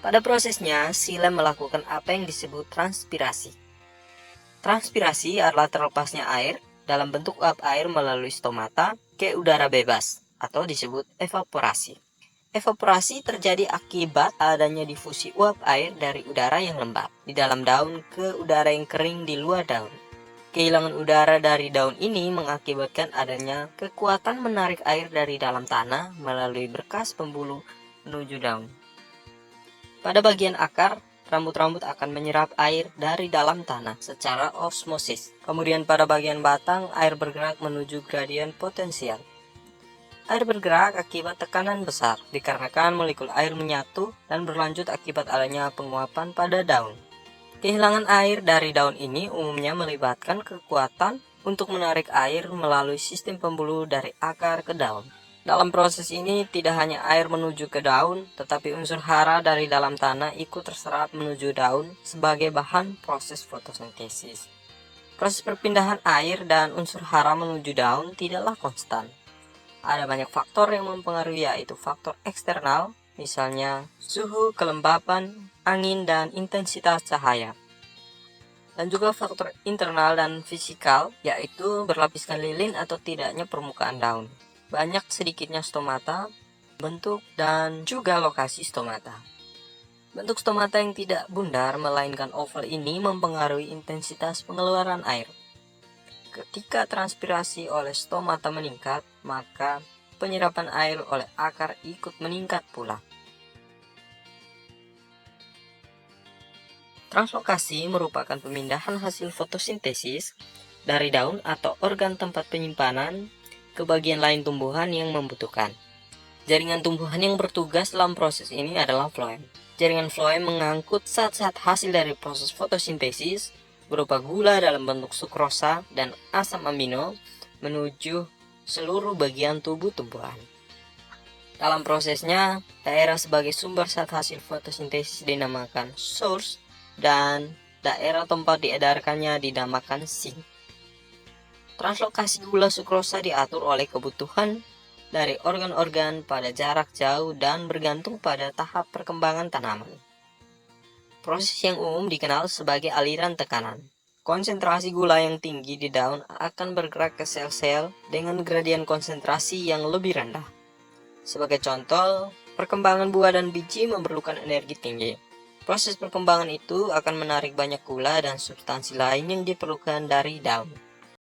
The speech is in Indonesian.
Pada prosesnya, xilem melakukan apa yang disebut transpirasi. Transpirasi adalah terlepasnya air dalam bentuk uap air melalui stomata ke udara bebas atau disebut evaporasi. Evaporasi terjadi akibat adanya difusi uap air dari udara yang lembab di dalam daun ke udara yang kering di luar daun. Kehilangan udara dari daun ini mengakibatkan adanya kekuatan menarik air dari dalam tanah melalui berkas pembuluh menuju daun. Pada bagian akar, rambut-rambut akan menyerap air dari dalam tanah secara osmosis. Kemudian pada bagian batang, air bergerak menuju gradien potensial. Air bergerak akibat tekanan besar, dikarenakan molekul air menyatu dan berlanjut akibat adanya penguapan pada daun. Kehilangan air dari daun ini umumnya melibatkan kekuatan untuk menarik air melalui sistem pembuluh dari akar ke daun. Dalam proses ini tidak hanya air menuju ke daun, tetapi unsur hara dari dalam tanah ikut terserap menuju daun sebagai bahan proses fotosintesis. Proses perpindahan air dan unsur hara menuju daun tidaklah konstan. Ada banyak faktor yang mempengaruhi, yaitu faktor eksternal, misalnya suhu, kelembapan, angin, dan intensitas cahaya. Dan juga faktor internal dan fisikal, yaitu berlapiskan lilin atau tidaknya permukaan daun, banyak sedikitnya stomata, bentuk, dan juga lokasi stomata. Bentuk stomata yang tidak bundar melainkan oval ini mempengaruhi intensitas pengeluaran air. Ketika transpirasi oleh stomata meningkat, maka penyerapan air oleh akar ikut meningkat pula. Translokasi merupakan pemindahan hasil fotosintesis dari daun atau organ tempat penyimpanan ke bagian lain tumbuhan yang membutuhkan. Jaringan tumbuhan yang bertugas dalam proses ini adalah floem. Jaringan floem mengangkut zat-zat hasil dari proses fotosintesis berupa gula dalam bentuk sukrosa dan asam amino menuju seluruh bagian tubuh tumbuhan. Dalam prosesnya, daerah sebagai sumber zat hasil fotosintesis dinamakan source dan daerah tempat diedarkannya dinamakan sink. Translokasi gula sukrosa diatur oleh kebutuhan dari organ-organ pada jarak jauh dan bergantung pada tahap perkembangan tanaman. Proses yang umum dikenal sebagai aliran tekanan. Konsentrasi gula yang tinggi di daun akan bergerak ke sel-sel dengan gradien konsentrasi yang lebih rendah. Sebagai contoh, perkembangan buah dan biji memerlukan energi tinggi. Proses perkembangan itu akan menarik banyak gula dan substansi lain yang diperlukan dari daun.